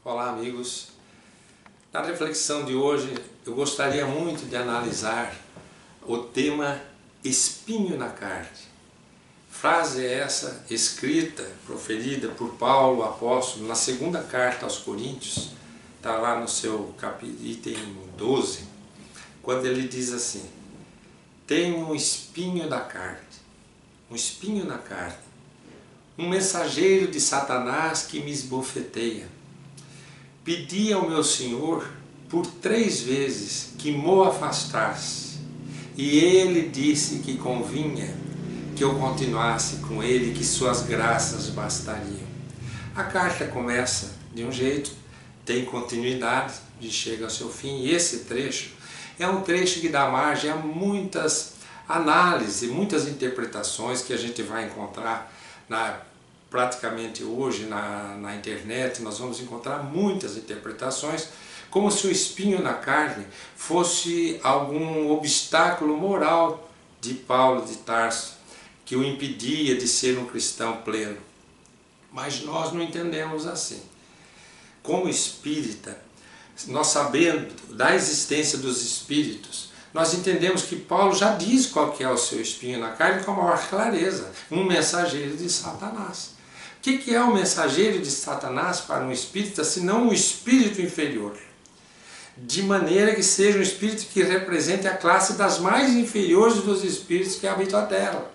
Olá, amigos. Na reflexão de hoje, eu gostaria muito de analisar o tema espinho na carne. Frase essa escrita, proferida por Paulo, apóstolo, na segunda carta aos Coríntios, está lá no seu item 12, quando ele diz assim: tenho um espinho da carne, um espinho na carne, um mensageiro de Satanás que me esbofeteia. Pedi ao meu Senhor por 3 vezes que mo afastasse, e ele disse que convinha que eu continuasse com ele, que suas graças bastariam. A carta começa de um jeito, tem continuidade e chega ao seu fim, e esse trecho é um trecho que dá margem a muitas análises, muitas interpretações que a gente vai encontrar praticamente hoje na internet. Nós vamos encontrar muitas interpretações, como se o espinho na carne fosse algum obstáculo moral de Paulo de Tarso, que o impedia de ser um cristão pleno. Mas nós não entendemos assim. Como espírita, nós sabendo da existência dos espíritos, nós entendemos que Paulo já diz qual que é o seu espinho na carne com a maior clareza: um mensageiro de Satanás. O que é o mensageiro de Satanás para um espírita, senão um espírito inferior? De maneira que seja um espírito que represente a classe das mais inferiores dos espíritos que habitam a terra.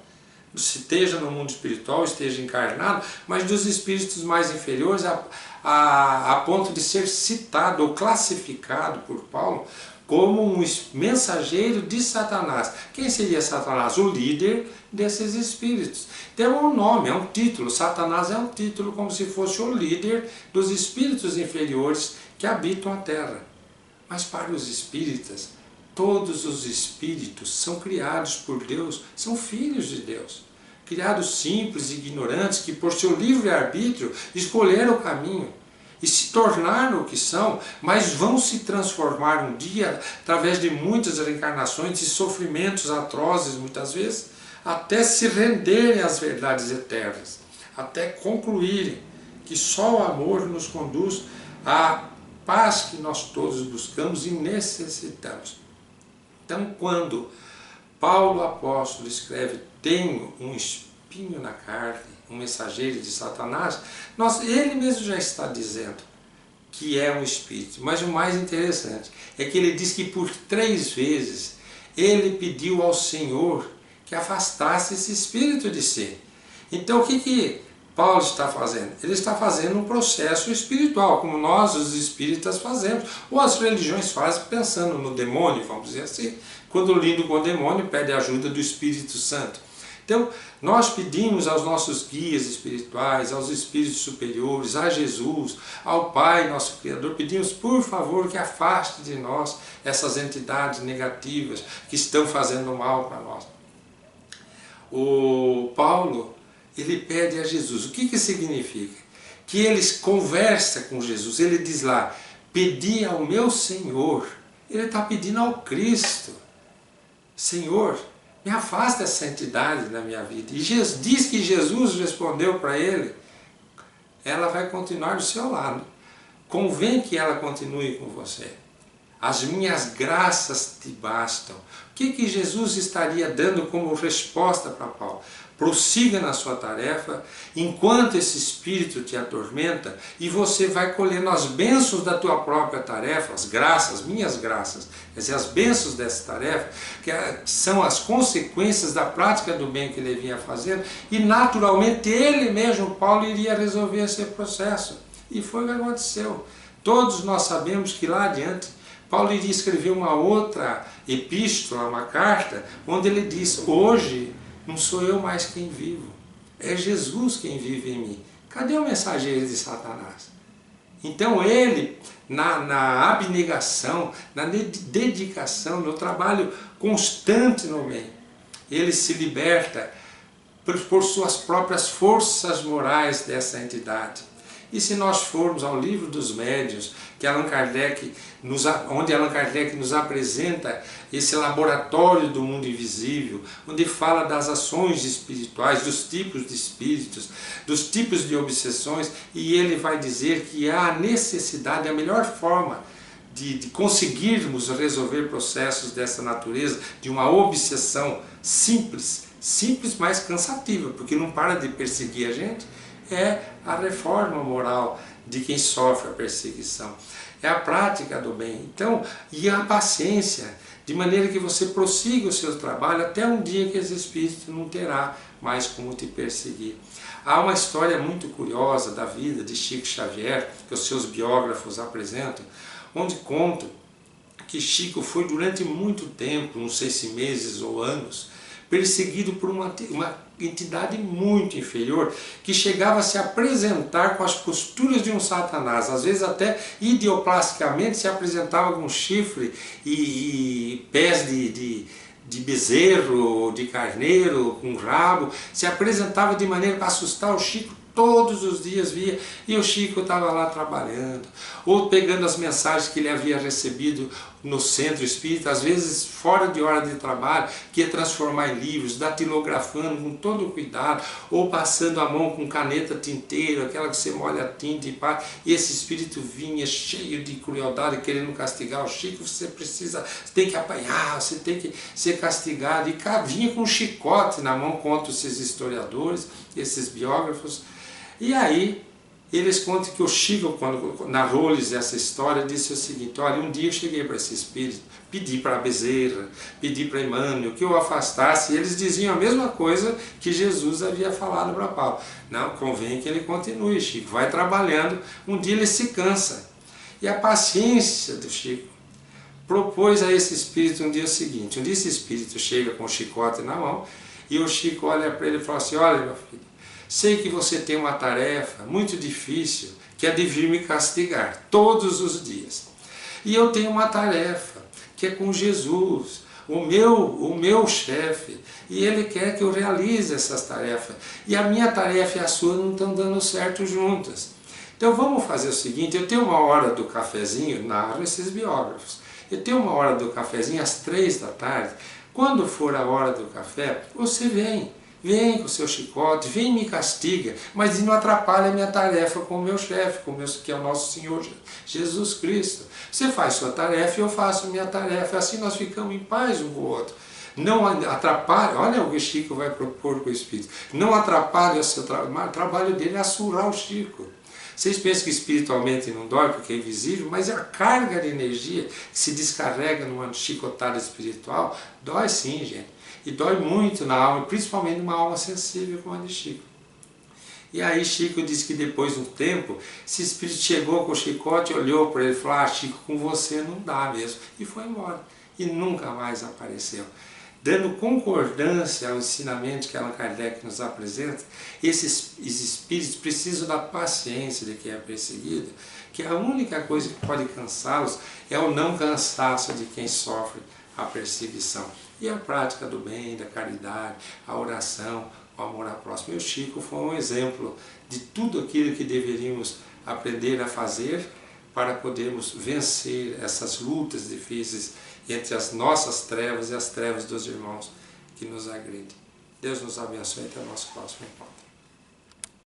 Esteja no mundo espiritual, esteja encarnado, mas dos espíritos mais inferiores a ponto de ser citado ou classificado por Paulo como um mensageiro de Satanás. Quem seria Satanás? O líder desses espíritos. Então é um nome, é um título. Satanás é um título, como se fosse o líder dos espíritos inferiores que habitam a terra. Mas para os espíritas, todos os espíritos são criados por Deus, são filhos de Deus. Criados simples e ignorantes que por seu livre-arbítrio escolheram o caminho e se tornaram o que são, mas vão se transformar um dia através de muitas reencarnações e sofrimentos atrozes muitas vezes, até se renderem às verdades eternas, até concluírem que só o amor nos conduz à paz que nós todos buscamos e necessitamos. Então, quando Paulo apóstolo escreve tenho um espinho na carne, um mensageiro de Satanás, ele mesmo já está dizendo que é um espírito. Mas o mais interessante é que ele diz que por 3 vezes ele pediu ao Senhor que afastasse esse espírito de si. Então o que Paulo está fazendo? Ele está fazendo um processo espiritual, como nós os espíritas fazemos, ou as religiões fazem pensando no demônio, vamos dizer assim, quando lido com o demônio pede a ajuda do Espírito Santo. Então, nós pedimos aos nossos guias espirituais, aos espíritos superiores, a Jesus, ao Pai, nosso Criador, pedimos, por favor, que afaste de nós essas entidades negativas que estão fazendo mal para nós. O Paulo, ele pede a Jesus. O que significa? Que ele conversa com Jesus. Ele diz lá, pedi ao meu Senhor. Ele está pedindo ao Cristo. Senhor, me afasta essa entidade da minha vida. E diz que Jesus respondeu para ele, ela vai continuar do seu lado. Convém que ela continue com você. As minhas graças te bastam. O que Jesus estaria dando como resposta para Paulo? Prossiga na sua tarefa, enquanto esse espírito te atormenta, e você vai colhendo as bênçãos da tua própria tarefa, as graças, minhas graças, quer dizer, as bênçãos dessa tarefa, que são as consequências da prática do bem que ele vinha fazendo, e naturalmente ele mesmo, Paulo, iria resolver esse processo. E foi o que aconteceu. Todos nós sabemos que lá adiante, Paulo iria escrever uma outra epístola, uma carta, onde ele diz, hoje não sou eu mais quem vivo, é Jesus quem vive em mim. Cadê o mensageiro de Satanás? Então ele, na abnegação, na dedicação, no trabalho constante no bem, ele se liberta por suas próprias forças morais dessa entidade. E se nós formos ao livro dos médiuns, que onde Allan Kardec nos apresenta esse laboratório do mundo invisível, onde fala das ações espirituais, dos tipos de espíritos, dos tipos de obsessões, e ele vai dizer que há necessidade, a melhor forma de conseguirmos resolver processos dessa natureza, de uma obsessão simples, mas cansativa, porque não para de perseguir a gente, é a reforma moral de quem sofre a perseguição. É a prática do bem. Então, e a paciência, de maneira que você prossiga o seu trabalho até um dia que esse espírito não terá mais como te perseguir. Há uma história muito curiosa da vida de Chico Xavier, que os seus biógrafos apresentam, onde contam que Chico foi durante muito tempo, não sei se meses ou anos, perseguido por uma entidade muito inferior, que chegava a se apresentar com as posturas de um satanás, às vezes até idioplasticamente se apresentava com chifre e pés de bezerro, de carneiro, com rabo, se apresentava de maneira para assustar o Chico. Todos os dias via, e o Chico estava lá trabalhando, ou pegando as mensagens que ele havia recebido no centro espírita, às vezes fora de hora de trabalho, que ia transformar em livros, datilografando com todo o cuidado, ou passando a mão com caneta tinteiro, aquela que você molha a tinta e pá, e esse espírito vinha cheio de crueldade, querendo castigar o Chico. Você tem que apanhar, você tem que ser castigado, e vinha com um chicote na mão, contra esses historiadores, esses biógrafos. E aí, eles contam que o Chico, quando narrou-lhes essa história, disse o seguinte: olha, um dia eu cheguei para esse espírito, pedi para a Bezerra, pedi para Emmanuel que o afastasse, e eles diziam a mesma coisa que Jesus havia falado para Paulo. Não, convém que ele continue, Chico, vai trabalhando, um dia ele se cansa. E a paciência do Chico propôs a esse espírito um dia o seguinte: um dia esse espírito chega com o chicote na mão, e o Chico olha para ele e fala assim: olha, meu filho, sei que você tem uma tarefa muito difícil, que é de vir me castigar todos os dias. E eu tenho uma tarefa, que é com Jesus, o meu chefe, e ele quer que eu realize essas tarefas. E a minha tarefa e a sua não estão dando certo juntas. Então vamos fazer o seguinte: eu tenho uma hora do cafezinho, narro esses biógrafos, eu tenho uma hora do cafezinho às 3 da tarde, quando for a hora do café, você vem com o seu chicote, vem e me castiga, mas não atrapalha a minha tarefa com o meu chefe, que é o nosso Senhor Jesus Cristo. Você faz sua tarefa e eu faço a minha tarefa, assim nós ficamos em paz um com o outro. Não atrapalha, olha o que o Chico vai propor com o Espírito, não atrapalha o seu trabalho, o trabalho dele é assurar o Chico. Vocês pensam que espiritualmente não dói porque é invisível, mas a carga de energia que se descarrega numa chicotada espiritual, dói sim, gente. E dói muito na alma, principalmente numa alma sensível como a de Chico. E aí Chico disse que depois de um tempo, esse espírito chegou com o chicote, olhou para ele e falou: ah, Chico, com você não dá mesmo. E foi embora. E nunca mais apareceu. Dando concordância ao ensinamento que Allan Kardec nos apresenta, esses espíritos precisam da paciência de quem é perseguido, que a única coisa que pode cansá-los é o não cansaço de quem sofre a perseguição. E a prática do bem, da caridade, a oração, o amor ao próximo. E o Chico foi um exemplo de tudo aquilo que deveríamos aprender a fazer para podermos vencer essas lutas difíceis entre as nossas trevas e as trevas dos irmãos que nos agridem. Deus nos abençoe, até o nosso próximo encontro.